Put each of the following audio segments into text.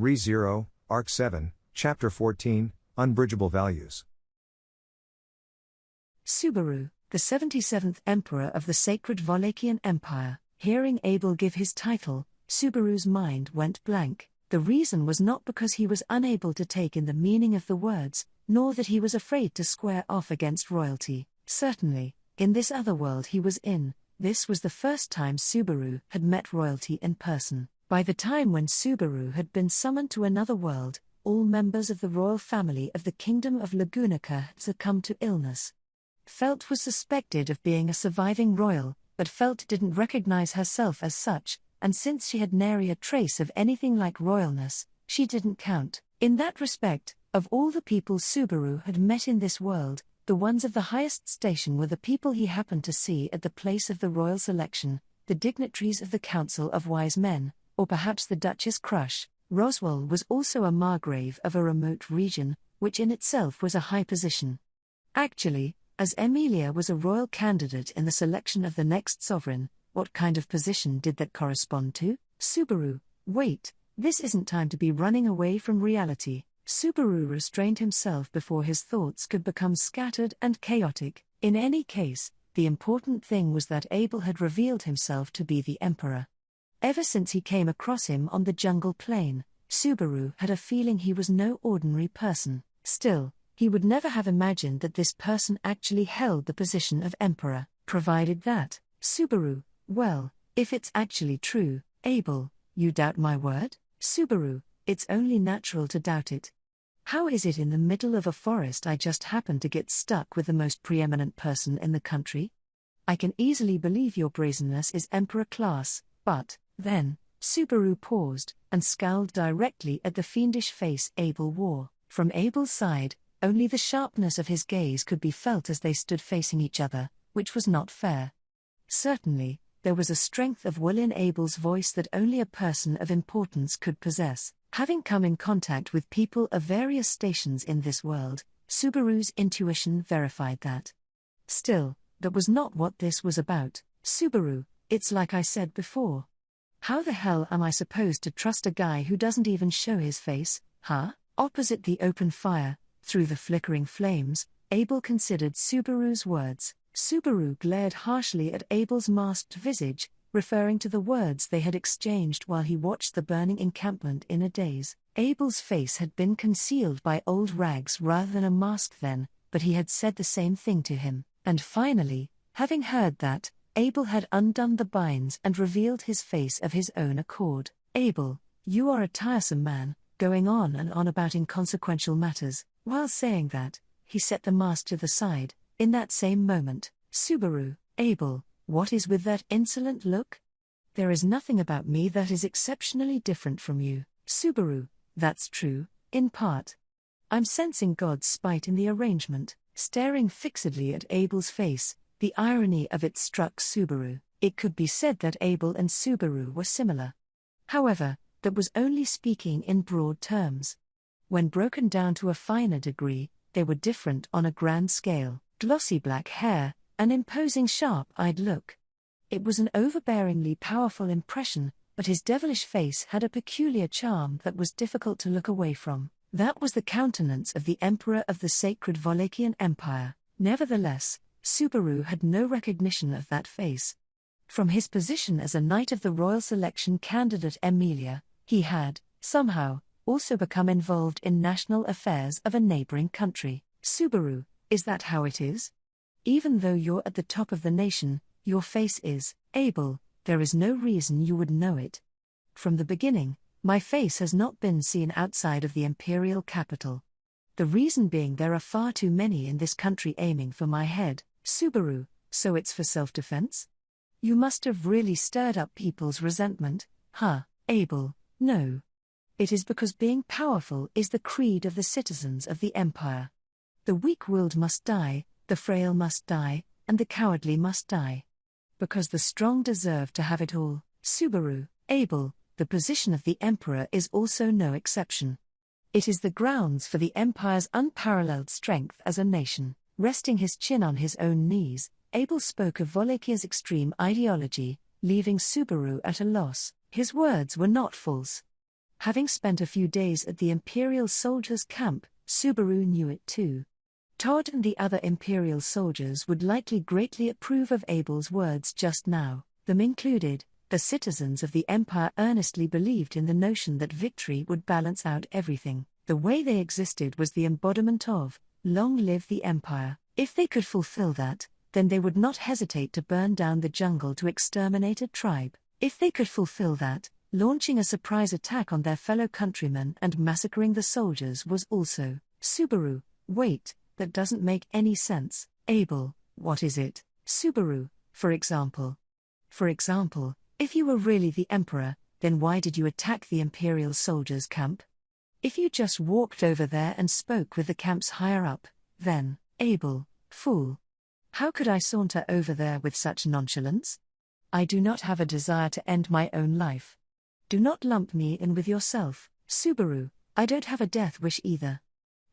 Re-Zero, Arc 7, Chapter 14, Unbridgeable Values. Subaru, the 77th Emperor of the Sacred Wallachian Empire, hearing Abel give his title, Subaru's mind went blank. The reason was not because he was unable to take in the meaning of the words, nor that he was afraid to square off against royalty. Certainly, in this other world he was in, this was the first time Subaru had met royalty in person. By the time when Subaru had been summoned to another world, all members of the royal family of the Kingdom of Lagunica had succumbed to illness. Felt was suspected of being a surviving royal, but Felt didn't recognize herself as such, and since she had nary a trace of anything like royalness, she didn't count. In that respect, of all the people Subaru had met in this world, the ones of the highest station were the people he happened to see at the place of the royal selection, the dignitaries of the Council of Wise Men, or perhaps the Duchess Crush. Roswell was also a margrave of a remote region, which in itself was a high position. Actually, as Emilia was a royal candidate in the selection of the next sovereign, what kind of position did that correspond to? Subaru, wait, this isn't time to be running away from reality. Subaru restrained himself before his thoughts could become scattered and chaotic. In any case, the important thing was that Abel had revealed himself to be the emperor. Ever since he came across him on the jungle plain, Subaru had a feeling he was no ordinary person. Still, he would never have imagined that this person actually held the position of emperor, provided that, Subaru, well, if it's actually true, Abel, you doubt my word? Subaru, it's only natural to doubt it. How is it in the middle of a forest I just happened to get stuck with the most preeminent person in the country? I can easily believe your brazenness is emperor class, but, then, Subaru paused, and scowled directly at the fiendish face Abel wore. From Abel's side, only the sharpness of his gaze could be felt as they stood facing each other, which was not fair. Certainly, there was a strength of will in Abel's voice that only a person of importance could possess. Having come in contact with people of various stations in this world, Subaru's intuition verified that. Still, that was not what this was about. Subaru, it's like I said before. How the hell am I supposed to trust a guy who doesn't even show his face, huh? Opposite the open fire, through the flickering flames, Abel considered Subaru's words. Subaru glared harshly at Abel's masked visage, referring to the words they had exchanged while he watched the burning encampment in a daze. Abel's face had been concealed by old rags rather than a mask then, but he had said the same thing to him. And finally, having heard that, Abel had undone the binds and revealed his face of his own accord. Abel, you are a tiresome man, going on and on about inconsequential matters. While saying that, he set the mask to the side. In that same moment, Subaru, Abel, what is with that insolent look? There is nothing about me that is exceptionally different from you. Subaru, that's true, in part. I'm sensing God's spite in the arrangement. Staring fixedly at Abel's face, the irony of it struck Subaru. It could be said that Abel and Subaru were similar. However, that was only speaking in broad terms. When broken down to a finer degree, they were different on a grand scale. Glossy black hair, an imposing sharp-eyed look. It was an overbearingly powerful impression, but his devilish face had a peculiar charm that was difficult to look away from. That was the countenance of the Emperor of the Sacred Wallachian Empire. Nevertheless, Subaru had no recognition of that face. From his position as a knight of the royal selection candidate Emilia, he had, somehow, also become involved in national affairs of a neighboring country. Subaru, is that how it is? Even though you're at the top of the nation, your face is, Abel, there is no reason you would know it. From the beginning, my face has not been seen outside of the imperial capital. The reason being there are far too many in this country aiming for my head. Subaru, so it's for self-defense? You must have really stirred up people's resentment, huh, Abel? No. It is because being powerful is the creed of the citizens of the empire. The weak-willed must die, the frail must die, and the cowardly must die. Because the strong deserve to have it all. Subaru, Abel, the position of the emperor is also no exception. It is the grounds for the empire's unparalleled strength as a nation. Resting his chin on his own knees, Abel spoke of Wallachier's extreme ideology, leaving Subaru at a loss. His words were not false. Having spent a few days at the Imperial soldiers' camp, Subaru knew it too. Todd and the other Imperial soldiers would likely greatly approve of Abel's words just now, them included. The citizens of the Empire earnestly believed in the notion that victory would balance out everything. The way they existed was the embodiment of, long live the Empire. If they could fulfill that, then they would not hesitate to burn down the jungle to exterminate a tribe. If they could fulfill that, launching a surprise attack on their fellow countrymen and massacring the soldiers was also. Subaru, wait, that doesn't make any sense. Abel, what is it? Subaru, for example. For example, if you were really the Emperor, then why did you attack the Imperial soldiers' camp? If you just walked over there and spoke with the camp's higher up, then, Abel, fool. How could I saunter over there with such nonchalance? I do not have a desire to end my own life. Do not lump me in with yourself, Subaru. I don't have a death wish either.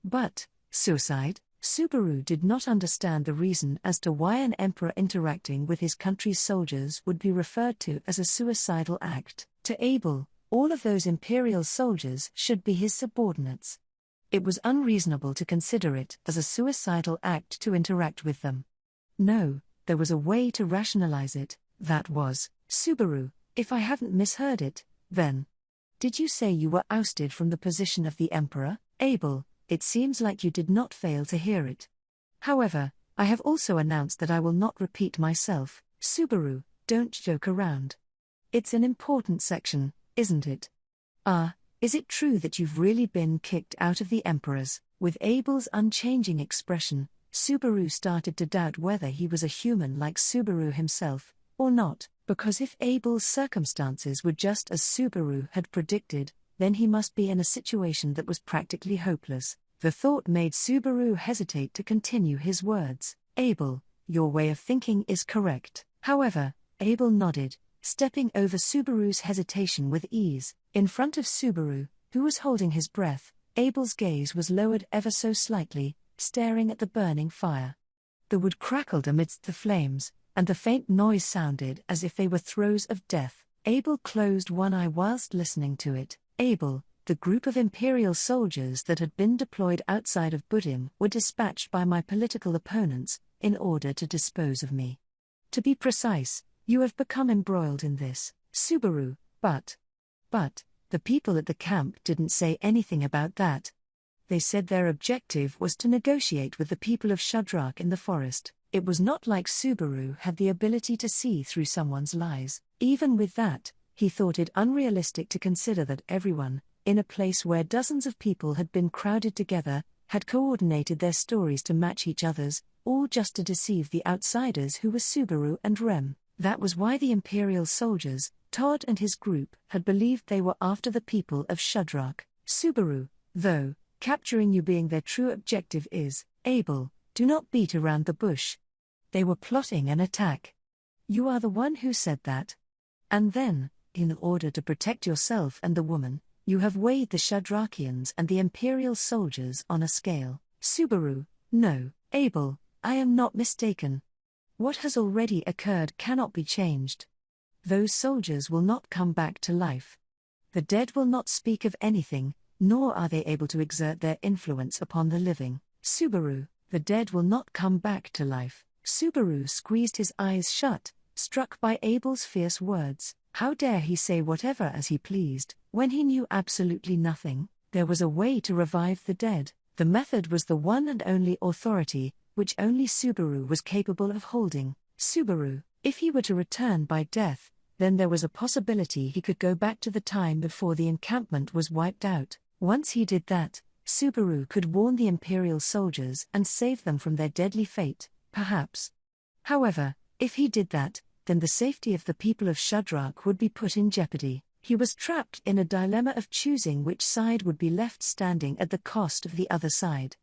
But, suicide? Subaru did not understand the reason as to why an emperor interacting with his country's soldiers would be referred to as a suicidal act. To Abel, all of those Imperial soldiers should be his subordinates. It was unreasonable to consider it as a suicidal act to interact with them. No, there was a way to rationalize it, that was, Subaru, if I haven't misheard it, then. Did you say you were ousted from the position of the Emperor, Abel? It seems like you did not fail to hear it. However, I have also announced that I will not repeat myself. Subaru, don't joke around. It's an important section, isn't it? Is it true that you've really been kicked out of the Emperor's? With Abel's unchanging expression, Subaru started to doubt whether he was a human like Subaru himself, or not, because if Abel's circumstances were just as Subaru had predicted, then he must be in a situation that was practically hopeless. The thought made Subaru hesitate to continue his words. Abel, your way of thinking is correct. However, Abel nodded, stepping over Subaru's hesitation with ease. In front of Subaru, who was holding his breath, Abel's gaze was lowered ever so slightly, staring at the burning fire. The wood crackled amidst the flames, and the faint noise sounded as if they were throes of death. Abel closed one eye whilst listening to it. Abel, the group of Imperial soldiers that had been deployed outside of Budim were dispatched by my political opponents, in order to dispose of me. To be precise, you have become embroiled in this, Subaru, but, the people at the camp didn't say anything about that. They said their objective was to negotiate with the people of Shudrak in the forest. It was not like Subaru had the ability to see through someone's lies. Even with that, he thought it unrealistic to consider that everyone, in a place where dozens of people had been crowded together, had coordinated their stories to match each other's, all just to deceive the outsiders who were Subaru and Rem. That was why the Imperial soldiers, Todd and his group, had believed they were after the people of Shudrak. Subaru, though, capturing you being their true objective is, Abel, do not beat around the bush. They were plotting an attack. You are the one who said that. And then, in order to protect yourself and the woman, you have weighed the Shudrakians and the Imperial soldiers on a scale. Subaru, no, Abel, I am not mistaken. What has already occurred cannot be changed. Those soldiers will not come back to life. The dead will not speak of anything, nor are they able to exert their influence upon the living. Subaru, the dead will not come back to life. Subaru squeezed his eyes shut, struck by Abel's fierce words. How dare he say whatever as he pleased, when he knew absolutely nothing? There was a way to revive the dead. The method was the one and only authority, which only Subaru was capable of holding. Subaru, if he were to return by death, then there was a possibility he could go back to the time before the encampment was wiped out. Once he did that, Subaru could warn the Imperial soldiers and save them from their deadly fate, perhaps. However, if he did that, then the safety of the people of Shudrak would be put in jeopardy. He was trapped in a dilemma of choosing which side would be left standing at the cost of the other side.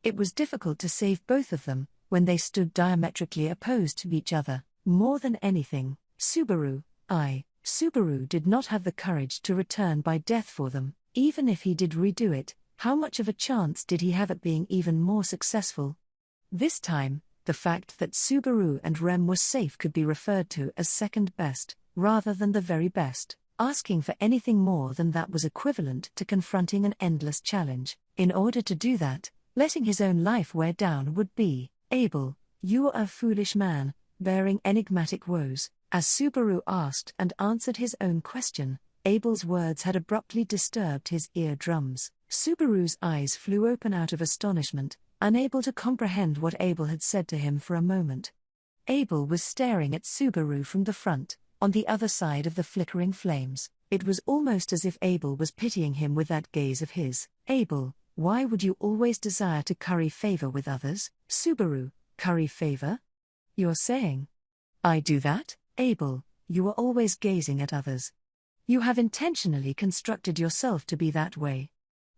It was difficult to save both of them, when they stood diametrically opposed to each other. More than anything, Subaru did not have the courage to return by death for them. Even if he did redo it, how much of a chance did he have at being even more successful? This time, the fact that Subaru and Rem were safe could be referred to as second best, rather than the very best. Asking for anything more than that was equivalent to confronting an endless challenge. In order to do that, letting his own life wear down would be, Abel, you are a foolish man, bearing enigmatic woes. As Subaru asked and answered his own question, Abel's words had abruptly disturbed his eardrums. Subaru's eyes flew open out of astonishment, unable to comprehend what Abel had said to him for a moment. Abel was staring at Subaru from the front, on the other side of the flickering flames. It was almost as if Abel was pitying him with that gaze of his. Abel, why would you always desire to curry favor with others? Subaru, curry favor? You're saying I do that? Abel, you are always gazing at others. You have intentionally constructed yourself to be that way.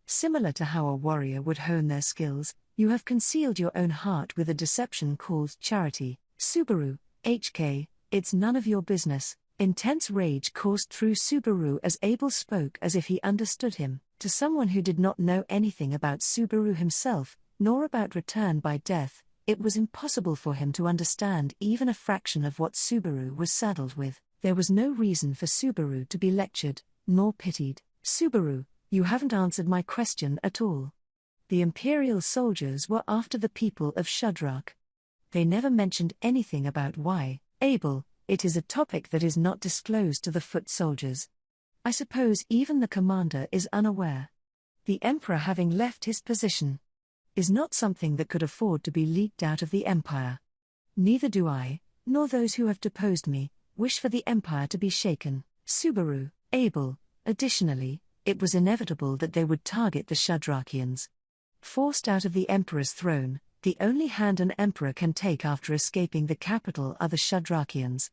Similar to how a warrior would hone their skills, you have concealed your own heart with a deception called charity. Subaru, HK, it's none of your business. Intense rage coursed through Subaru as Abel spoke as if he understood him. To someone who did not know anything about Subaru himself, nor about return by death, it was impossible for him to understand even a fraction of what Subaru was saddled with. There was no reason for Subaru to be lectured, nor pitied. Subaru, you haven't answered my question at all. The Imperial soldiers were after the people of Shudrak. They never mentioned anything about why. Abel, it is a topic that is not disclosed to the foot soldiers. I suppose even the commander is unaware. The Emperor, having left his position, is not something that could afford to be leaked out of the Empire. Neither do I, nor those who have deposed me, wish for the Empire to be shaken. Subaru, Abel, additionally, it was inevitable that they would target the Shudrakians. Forced out of the Emperor's throne, the only hand an emperor can take after escaping the capital are the Shudrakians.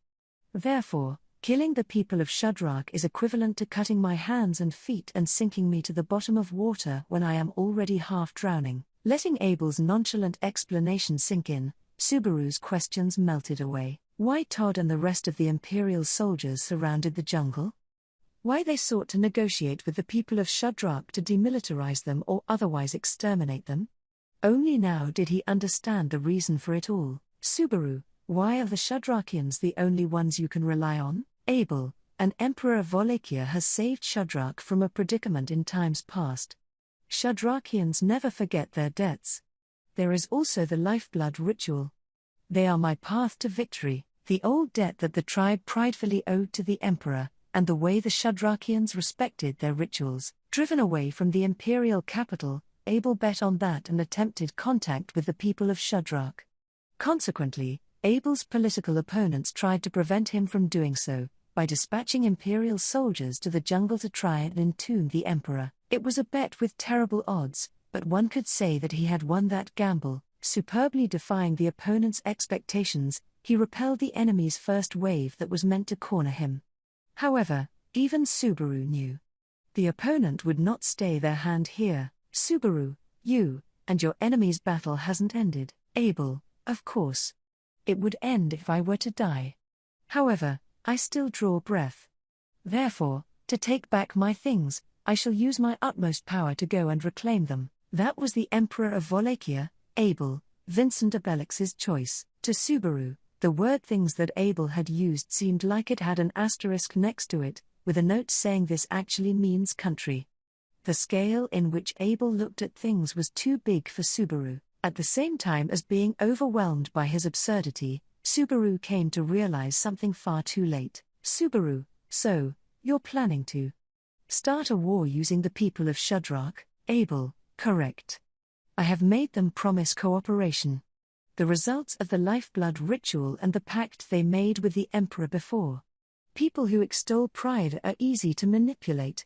Therefore, killing the people of Shudrak is equivalent to cutting my hands and feet and sinking me to the bottom of water when I am already half drowning. Letting Abel's nonchalant explanation sink in, Subaru's questions melted away. Why Todd and the rest of the Imperial soldiers surrounded the jungle? Why they sought to negotiate with the people of Shudrak to demilitarize them or otherwise exterminate them? Only now did he understand the reason for it all. Subaru, why are the Shudrakians the only ones you can rely on? Abel, an emperor of Wallachia has saved Shudrak from a predicament in times past. Shudrakians never forget their debts. There is also the lifeblood ritual. They are my path to victory, the old debt that the tribe pridefully owed to the emperor, and the way the Shudrakians respected their rituals. Driven away from the imperial capital, Abel bet on that and attempted contact with the people of Shudrak. Consequently, Abel's political opponents tried to prevent him from doing so, by dispatching imperial soldiers to the jungle to try and entomb the emperor. It was a bet with terrible odds, but one could say that he had won that gamble. Superbly defying the opponent's expectations, he repelled the enemy's first wave that was meant to corner him. However, even Subaru knew the opponent would not stay their hand here. Subaru, you and your enemy's battle hasn't ended. Abel, of course. It would end if I were to die. However, I still draw breath. Therefore, to take back my things, I shall use my utmost power to go and reclaim them. That was the Emperor of Wallachia, Abel, Vincent Obelix's choice. To Subaru, the word things that Abel had used seemed like it had an asterisk next to it, with a note saying this actually means country. The scale in which Abel looked at things was too big for Subaru. At the same time as being overwhelmed by his absurdity, Subaru came to realize something far too late. Subaru, so, you're planning to start a war using the people of Shudrak? Abel, correct. I have made them promise cooperation. The results of the lifeblood ritual and the pact they made with the Emperor before. People who extol pride are easy to manipulate.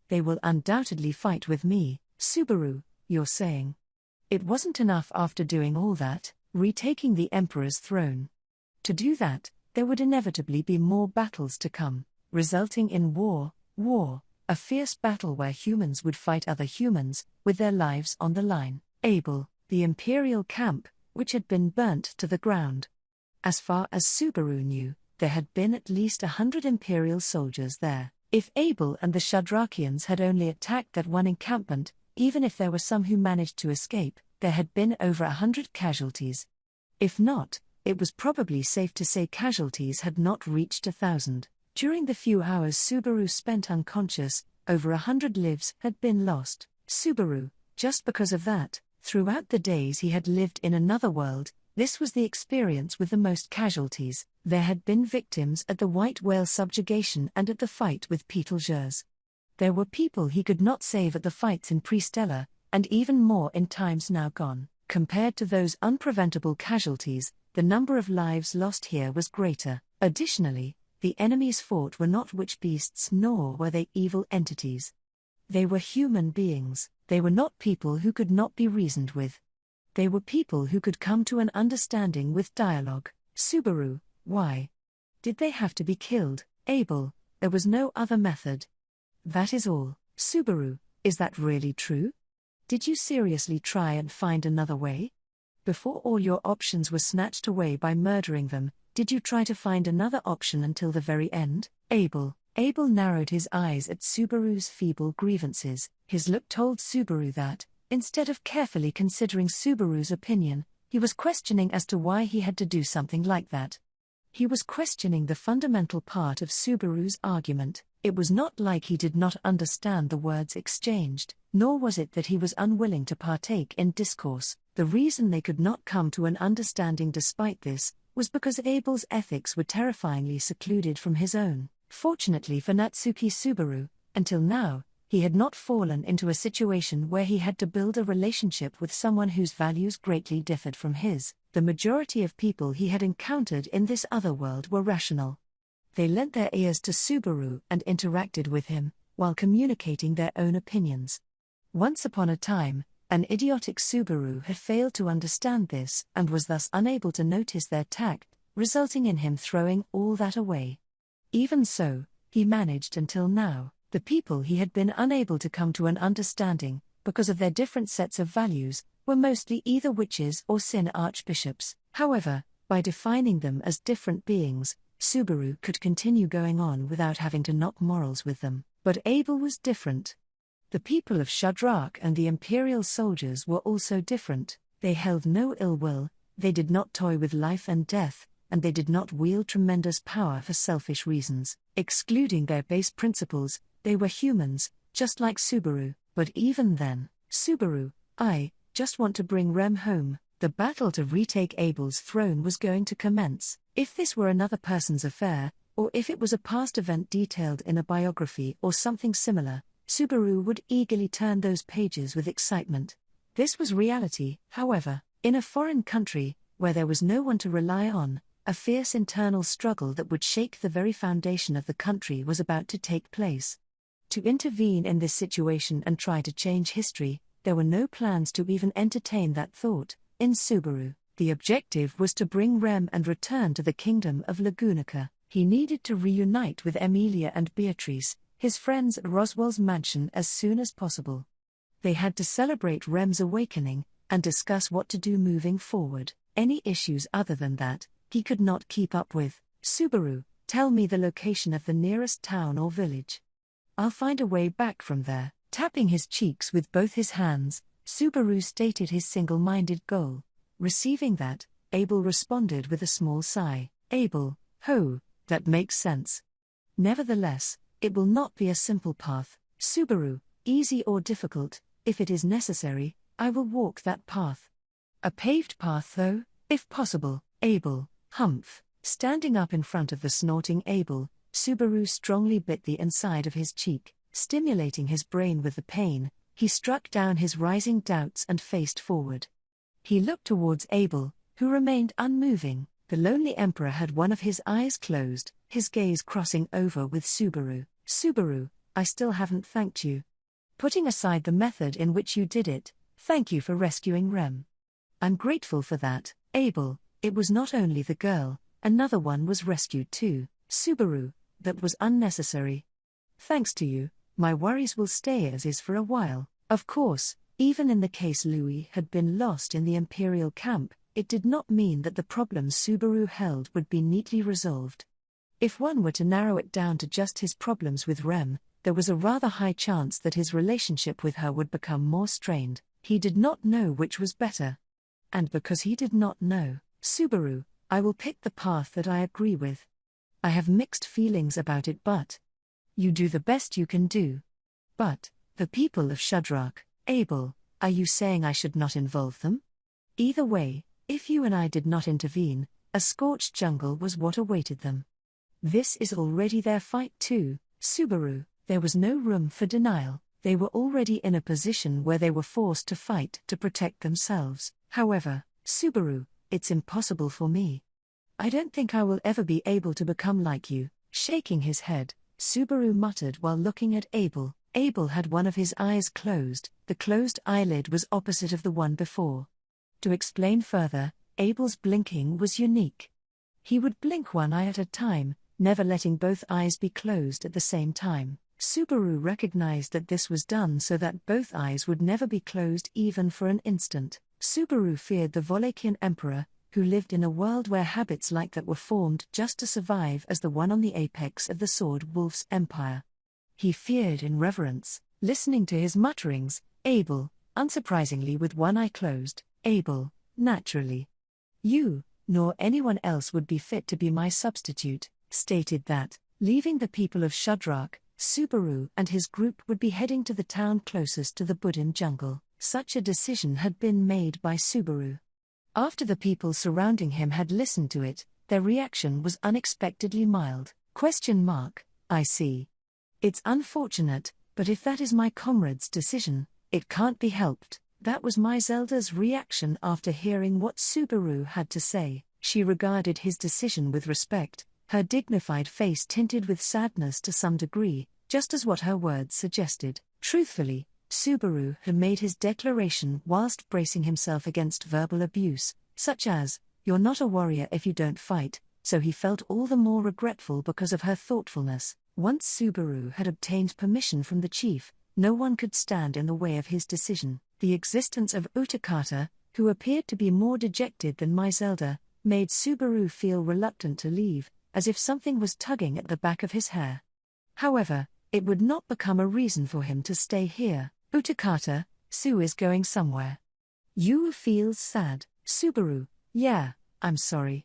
They will undoubtedly fight with me. Subaru, you're saying it wasn't enough after doing all that, retaking the Emperor's throne. To do that, there would inevitably be more battles to come, resulting in war, a fierce battle where humans would fight other humans, with their lives on the line. Abel, the Imperial camp, which had been burnt to the ground. As far as Subaru knew, there had been at least 100 Imperial soldiers there. If Abel and the Shudrakians had only attacked that one encampment, even if there were some who managed to escape, there had been over 100 casualties. If not, it was probably safe to say casualties had not reached 1,000. During the few hours Subaru spent unconscious, over 100 lives had been lost. Subaru, just because of that, throughout the days he had lived in another world, this was the experience with the most casualties. There had been victims at the white whale subjugation and at the fight with Betelgeuse. There were people he could not save at the fights in Pre-Stellar, and even more in times now gone. Compared to those unpreventable casualties, the number of lives lost here was greater. Additionally, the enemies fought were not witch beasts nor were they evil entities. They were human beings. They were not people who could not be reasoned with. They were people who could come to an understanding with dialogue. Subaru, why did they have to be killed? Abel, there was no other method. That is all. Subaru, is that really true? Did you seriously try and find another way? Before all your options were snatched away by murdering them, did you try to find another option until the very end? Abel narrowed his eyes at Subaru's feeble grievances. His look told Subaru that, instead of carefully considering Subaru's opinion, he was questioning as to why he had to do something like that. He was questioning the fundamental part of Subaru's argument. It was not like he did not understand the words exchanged, nor was it that he was unwilling to partake in discourse. The reason they could not come to an understanding despite this was because Abel's ethics were terrifyingly secluded from his own. Fortunately for Natsuki Subaru, until now, he had not fallen into a situation where he had to build a relationship with someone whose values greatly differed from his. The majority of people he had encountered in this other world were rational. They lent their ears to Subaru and interacted with him, while communicating their own opinions. Once upon a time, an idiotic Subaru had failed to understand this and was thus unable to notice their tact, resulting in him throwing all that away. Even so, he managed until now. The people he had been unable to come to an understanding, because of their different sets of values, were mostly either witches or sin archbishops. However, by defining them as different beings, Subaru could continue going on without having to knock morals with them. But Abel was different. The people of Shudrak and the Imperial soldiers were also different. They held no ill will, they did not toy with life and death, and they did not wield tremendous power for selfish reasons. Excluding their base principles, they were humans, just like Subaru. But even then, Subaru, I just want to bring Rem home. The battle to retake Abel's throne was going to commence. If this were another person's affair, or if it was a past event detailed in a biography or something similar, Subaru would eagerly turn those pages with excitement. This was reality, however. In a foreign country, where there was no one to rely on, a fierce internal struggle that would shake the very foundation of the country was about to take place. To intervene in this situation and try to change history, there were no plans to even entertain that thought. In Subaru, the objective was to bring Rem and return to the kingdom of Lagunica. He needed to reunite with Emilia and Beatrice, his friends at Roswell's mansion, as soon as possible. They had to celebrate Rem's awakening, and discuss what to do moving forward. Any issues other than that, he could not keep up with. Subaru, tell me the location of the nearest town or village. I'll find a way back from there. Tapping his cheeks with both his hands, Subaru stated his single-minded goal. Receiving that, Abel responded with a small sigh. Abel, ho, that makes sense. Nevertheless, it will not be a simple path. Subaru, easy or difficult, if it is necessary, I will walk that path. A paved path though, if possible. Abel, humph. Standing up in front of the snorting Abel, Subaru strongly bit the inside of his cheek, stimulating his brain with the pain. He struck down his rising doubts and faced forward. He looked towards Abel, who remained unmoving. The lonely emperor had one of his eyes closed, his gaze crossing over with Subaru. Subaru, I still haven't thanked you. Putting aside the method in which you did it, thank you for rescuing Rem. I'm grateful for that. Abel, it was not only the girl, another one was rescued too. Subaru, that was unnecessary. Thanks to you, my worries will stay as is for a while. Of course, even in the case Louis had been lost in the Imperial camp, it did not mean that the problems Subaru held would be neatly resolved. If one were to narrow it down to just his problems with Rem, there was a rather high chance that his relationship with her would become more strained. He did not know which was better. And because he did not know, Subaru, I will pick the path that I agree with. I have mixed feelings about it, but you do the best you can do. But the people of Shadrach, Abel, are you saying I should not involve them? Either way, if you and I did not intervene, a scorched jungle was what awaited them. This is already their fight too, Subaru. There was no room for denial. They were already in a position where they were forced to fight to protect themselves. However, Subaru, it's impossible for me. I don't think I will ever be able to become like you. Shaking his head, Subaru muttered while looking at Abel. Abel had one of his eyes closed. The closed eyelid was opposite of the one before. To explain further, Abel's blinking was unique. He would blink one eye at a time, never letting both eyes be closed at the same time. Subaru recognized that this was done so that both eyes would never be closed even for an instant. Subaru feared the Wallachian Emperor, who lived in a world where habits like that were formed just to survive as the one on the apex of the Sword Wolf's empire. He feared in reverence, listening to his mutterings. Abel, unsurprisingly with one eye closed, Abel, naturally. You, nor anyone else would be fit to be my substitute, stated that, leaving the people of Shadrach, Subaru and his group would be heading to the town closest to the Budin jungle. Such a decision had been made by Subaru. After the people surrounding him had listened to it, their reaction was unexpectedly mild. I see. It's unfortunate, but if that is my comrade's decision, it can't be helped. That was Zelda's reaction after hearing what Subaru had to say. She regarded his decision with respect, her dignified face tinted with sadness to some degree, just as what her words suggested. Truthfully, Subaru had made his declaration whilst bracing himself against verbal abuse, such as, "You're not a warrior if you don't fight," so he felt all the more regretful because of her thoughtfulness. Once Subaru had obtained permission from the chief, no one could stand in the way of his decision. The existence of Utakata, who appeared to be more dejected than Zelda, made Subaru feel reluctant to leave, as if something was tugging at the back of his hair. However, it would not become a reason for him to stay here. Utakata, Sue is going somewhere. You feels sad. Subaru, yeah, I'm sorry.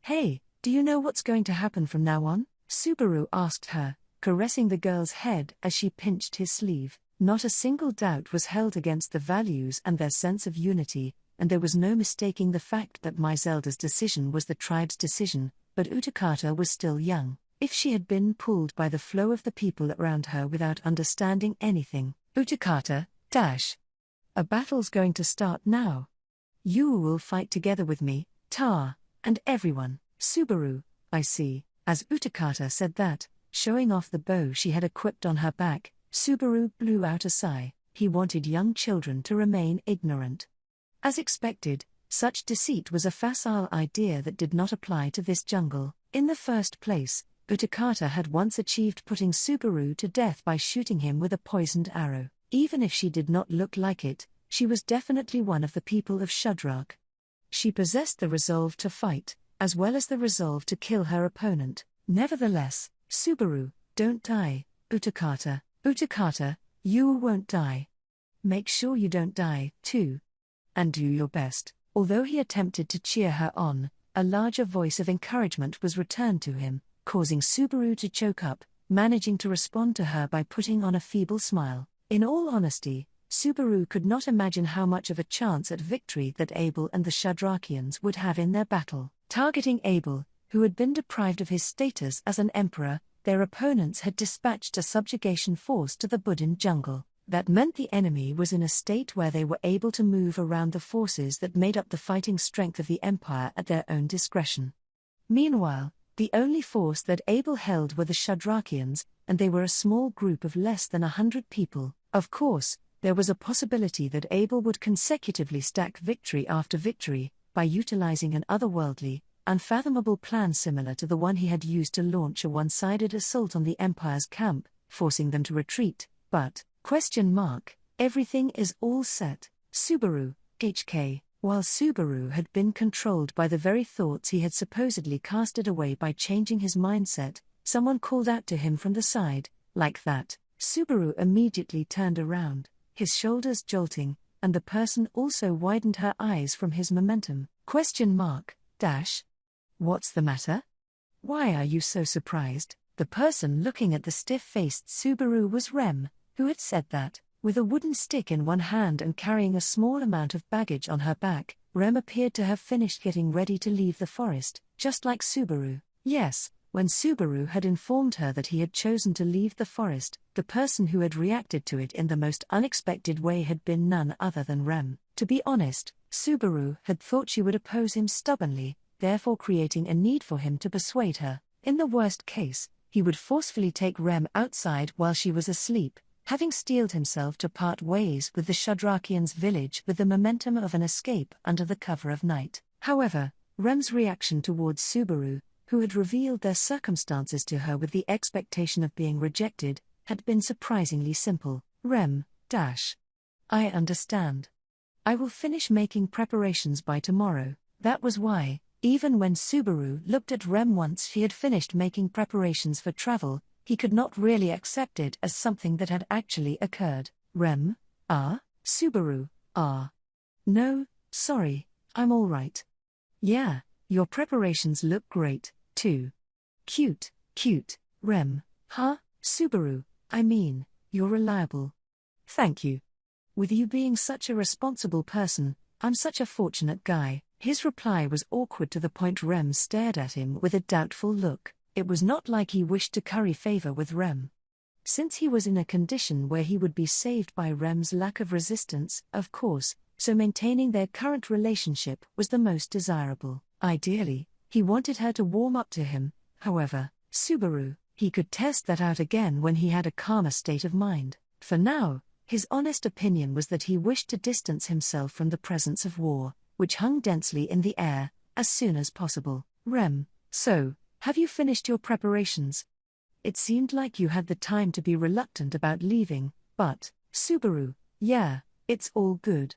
Hey, do you know what's going to happen from now on? Subaru asked her, caressing the girl's head as she pinched his sleeve. Not a single doubt was held against the values and their sense of unity, and there was no mistaking the fact that Zelda's decision was the tribe's decision, but Utakata was still young. If she had been pulled by the flow of the people around her without understanding anything, Utakata, a battle's going to start now. You will fight together with me, Ta, and everyone. Subaru, I see. As Utakata said that, showing off the bow she had equipped on her back, Subaru blew out a sigh. He wanted young children to remain ignorant. As expected, such deceit was a facile idea that did not apply to this jungle. In the first place, Utakata had once achieved putting Subaru to death by shooting him with a poisoned arrow. Even if she did not look like it, she was definitely one of the people of Shadrach. She possessed the resolve to fight, as well as the resolve to kill her opponent. Nevertheless, Subaru, don't die, Utakata. Utakata, you won't die. Make sure you don't die, too. And do your best. Although he attempted to cheer her on, a larger voice of encouragement was returned to him, causing Subaru to choke up, managing to respond to her by putting on a feeble smile. In all honesty, Subaru could not imagine how much of a chance at victory that Abel and the Shadrachians would have in their battle. Targeting Abel, who had been deprived of his status as an emperor, their opponents had dispatched a subjugation force to the Budin jungle. That meant the enemy was in a state where they were able to move around the forces that made up the fighting strength of the empire at their own discretion. Meanwhile, the only force that Abel held were the Shadrachians, and they were a small group of less than 100 people. Of course, there was a possibility that Abel would consecutively stack victory after victory, by utilizing an otherworldly, unfathomable plan similar to the one he had used to launch a one-sided assault on the Empire's camp, forcing them to retreat. But, everything is all set. Subaru, HK. While Subaru had been controlled by the very thoughts he had supposedly casted away by changing his mindset, someone called out to him from the side, like that. Subaru immediately turned around, his shoulders jolting, and the person also widened her eyes from his momentum. What's the matter? Why are you so surprised? The person looking at the stiff-faced Subaru was Rem, who had said that. With a wooden stick in one hand and carrying a small amount of baggage on her back, Rem appeared to have finished getting ready to leave the forest, just like Subaru. Yes, when Subaru had informed her that he had chosen to leave the forest, the person who had reacted to it in the most unexpected way had been none other than Rem. To be honest, Subaru had thought she would oppose him stubbornly, therefore creating a need for him to persuade her. In the worst case, he would forcefully take Rem outside while she was asleep, having steeled himself to part ways with the Shadrakians' village with the momentum of an escape under the cover of night. However, Rem's reaction towards Subaru, who had revealed their circumstances to her with the expectation of being rejected, had been surprisingly simple. Rem, I understand. I will finish making preparations by tomorrow. That was why, even when Subaru looked at Rem once she had finished making preparations for travel, he could not really accept it as something that had actually occurred. Rem, Subaru, no, sorry, I'm all right. Yeah, your preparations look great, too. Cute, Rem, Subaru, I mean, you're reliable. Thank you. With you being such a responsible person, I'm such a fortunate guy. His reply was awkward to the point Rem stared at him with a doubtful look. It was not like he wished to curry favor with Rem. Since he was in a condition where he would be saved by Rem's lack of resistance, of course, so maintaining their current relationship was the most desirable. Ideally, he wanted her to warm up to him. However, Subaru, he could test that out again when he had a calmer state of mind. For now, his honest opinion was that he wished to distance himself from the presence of war, which hung densely in the air, as soon as possible. Rem, so, have you finished your preparations? It seemed like you had the time to be reluctant about leaving, but, Subaru, yeah, it's all good.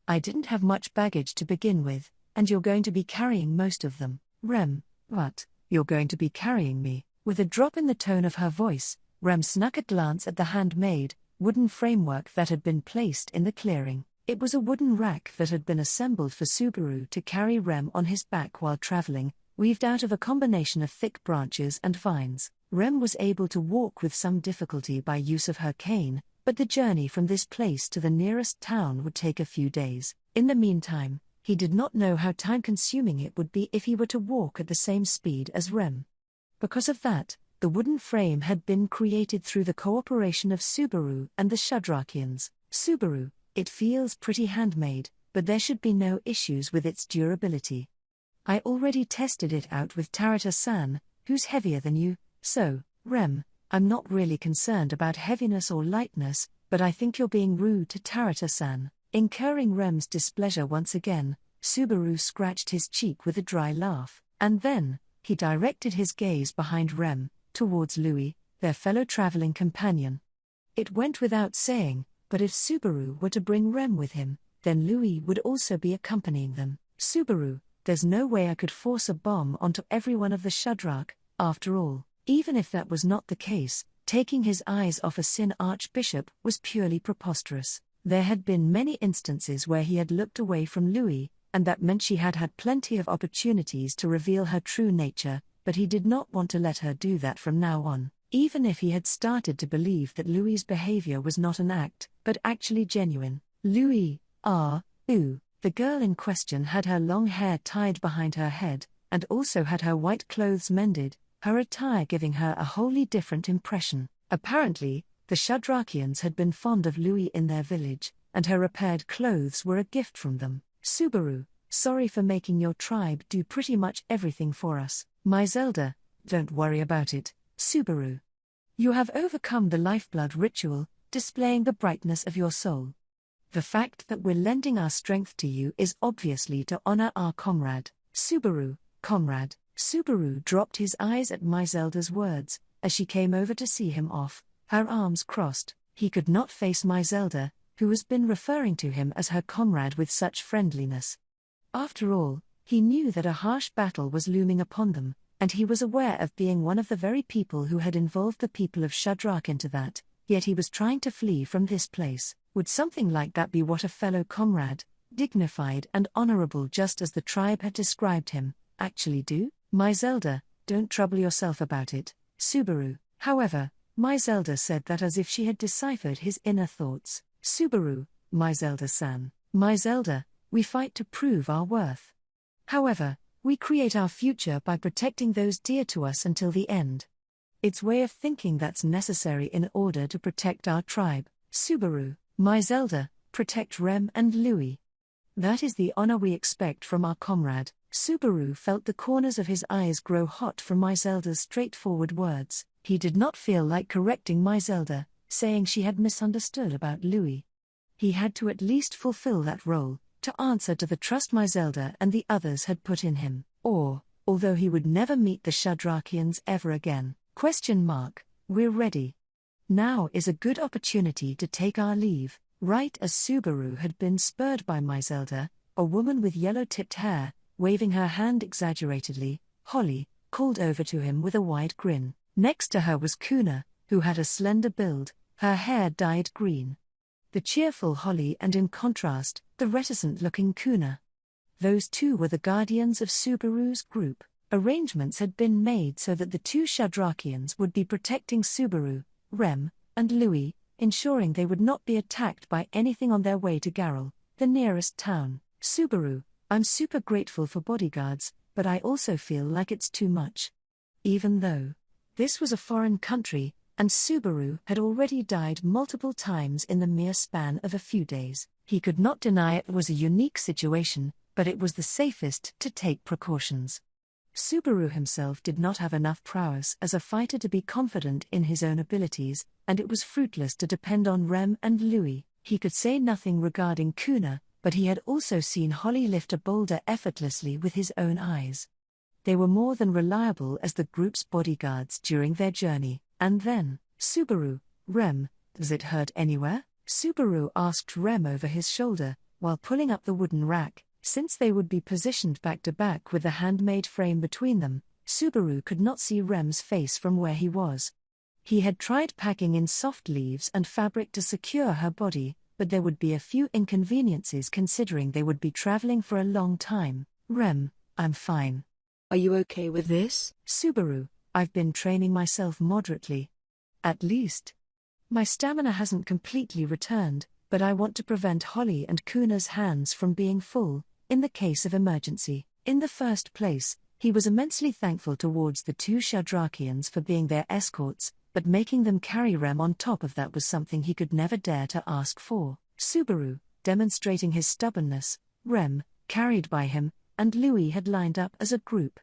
I didn't have much baggage to begin with, and you're going to be carrying most of them. Rem, but, you're going to be carrying me. With a drop in the tone of her voice, Rem snuck a glance at the handmade, wooden framework that had been placed in the clearing. It was a wooden rack that had been assembled for Subaru to carry Rem on his back while traveling, weaved out of a combination of thick branches and vines. Rem was able to walk with some difficulty by use of her cane, but the journey from this place to the nearest town would take a few days. In the meantime, he did not know how time-consuming it would be if he were to walk at the same speed as Rem. Because of that, the wooden frame had been created through the cooperation of Subaru and the Shadrakians. Subaru, it feels pretty handmade, but there should be no issues with its durability. I already tested it out with Tarata-san, who's heavier than you, so, Rem, I'm not really concerned about heaviness or lightness, but I think you're being rude to Tarata-san. Incurring Rem's displeasure once again, Subaru scratched his cheek with a dry laugh, and then, he directed his gaze behind Rem, towards Louis, their fellow traveling companion. It went without saying, but if Subaru were to bring Rem with him, then Louis would also be accompanying them. Subaru, there's no way I could force a bomb onto every one of the Shadrak. After all, even if that was not the case, taking his eyes off a Sin Archbishop was purely preposterous. There had been many instances where he had looked away from Louis, and that meant she had had plenty of opportunities to reveal her true nature, but he did not want to let her do that from now on, even if he had started to believe that Louis's behavior was not an act, but actually genuine. Louis, the girl in question had her long hair tied behind her head, and also had her white clothes mended, her attire giving her a wholly different impression. Apparently, the Shadrakians had been fond of Louis in their village, and her repaired clothes were a gift from them. Subaru, sorry for making your tribe do pretty much everything for us. My Zelda, don't worry about it, Subaru. You have overcome the lifeblood ritual, displaying the brightness of your soul. The fact that we're lending our strength to you is obviously to honor our comrade. Subaru, comrade. Subaru dropped his eyes at my Zelda's words, as she came over to see him off, her arms crossed. He could not face my Zelda, who has been referring to him as her comrade with such friendliness. After all, he knew that a harsh battle was looming upon them, and he was aware of being one of the very people who had involved the people of Shadrak into that, yet he was trying to flee from this place. Would something like that be what a fellow comrade, dignified and honorable just as the tribe had described him, actually do? My Zelda, Don't trouble yourself about it, Subaru. However, my Zelda said that as if she had deciphered his inner thoughts. Subaru, my Zelda-san. My Zelda, we fight to prove our worth. However, we create our future by protecting those dear to us until the end. It's way of thinking that's necessary in order to protect our tribe. Subaru, my Zelda, protect Rem and Louis. That is the honor we expect from our comrade. Subaru felt the corners of his eyes grow hot from my Zelda's straightforward words. He did not feel like correcting my Zelda, saying she had misunderstood about Louis. He had to at least fulfill that role, to answer to the trust my Zelda and the others had put in him. Or, although he would never meet the Shadrakians ever again. We're ready. Now is a good opportunity to take our leave. Right as Subaru had been spurred by my Zelda, a woman with yellow-tipped hair, waving her hand exaggeratedly, Holly, called over to him with a wide grin. Next to her was Kuna, who had a slender build, her hair dyed green. The cheerful Holly and in contrast, the reticent-looking Kuna. Those two were the guardians of Subaru's group. Arrangements had been made so that the two Shadrakians would be protecting Subaru, Rem, and Louis, ensuring they would not be attacked by anything on their way to Garrel, the nearest town. Subaru, I'm super grateful for bodyguards, but I also feel like it's too much. Even though this was a foreign country, and Subaru had already died multiple times in the mere span of a few days, he could not deny it was a unique situation, but it was the safest to take precautions. Subaru himself did not have enough prowess as a fighter to be confident in his own abilities, and it was fruitless to depend on Rem and Louis. He could say nothing regarding Kuna, but he had also seen Holly lift a boulder effortlessly with his own eyes. They were more than reliable as the group's bodyguards during their journey. And then, Subaru, Rem, does it hurt anywhere? Subaru asked Rem over his shoulder, while pulling up the wooden rack. Since they would be positioned back to back with the handmade frame between them, Subaru could not see Rem's face from where he was. He had tried packing in soft leaves and fabric to secure her body, but there would be a few inconveniences considering they would be traveling for a long time. Rem, I'm fine. Are you okay with this? Subaru, I've been training myself moderately. At least. My stamina hasn't completely returned, but I want to prevent Holly and Kuna's hands from being full, in the case of emergency. In the first place, he was immensely thankful towards the two Shadrakians for being their escorts, but making them carry Rem on top of that was something he could never dare to ask for. Subaru, demonstrating his stubbornness, Rem, carried by him, and Louis had lined up as a group.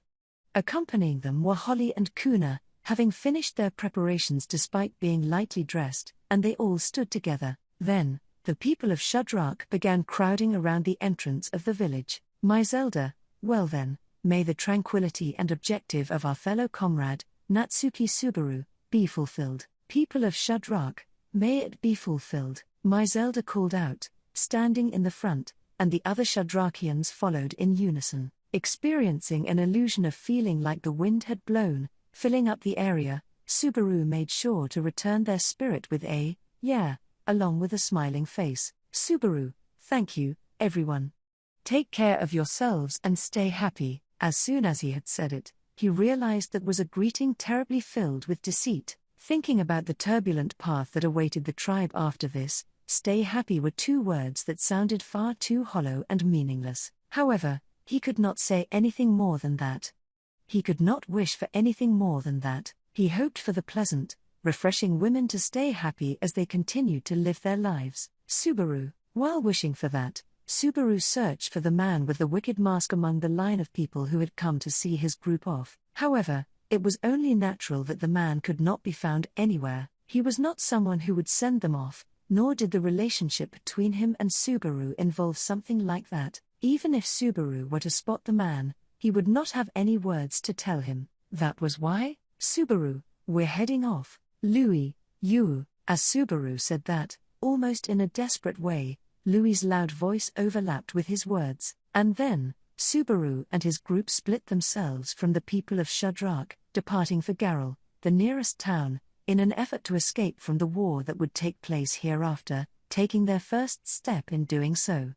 Accompanying them were Holly and Kuna, having finished their preparations despite being lightly dressed, and they all stood together. Then, the people of Shadrak began crowding around the entrance of the village. My Zelda, well then, may the tranquility and objective of our fellow comrade, Natsuki Subaru, be fulfilled. People of Shadrak, may it be fulfilled, my Zelda called out, standing in the front, and the other Shadrakians followed in unison, experiencing an illusion of feeling like the wind had blown, filling up the area. Subaru made sure to return their spirit with a, yeah, along with a smiling face. Subaru, thank you, everyone. Take care of yourselves and stay happy. As soon as he had said it, he realized that was a greeting terribly filled with deceit. Thinking about the turbulent path that awaited the tribe after this, stay happy were two words that sounded far too hollow and meaningless. However, he could not say anything more than that. He could not wish for anything more than that. He hoped for the pleasant, refreshing women to stay happy as they continued to live their lives. Subaru, while wishing for that, Subaru searched for the man with the wicked mask among the line of people who had come to see his group off. However, it was only natural that the man could not be found anywhere. He was not someone who would send them off, nor did the relationship between him and Subaru involve something like that. Even if Subaru were to spot the man, he would not have any words to tell him. That was why? Subaru, we're heading off. Louis, you. As Subaru said that, almost in a desperate way, Louis's loud voice overlapped with his words, and then, Subaru and his group split themselves from the people of Shadrak, departing for Garrel, the nearest town, in an effort to escape from the war that would take place hereafter, taking their first step in doing so.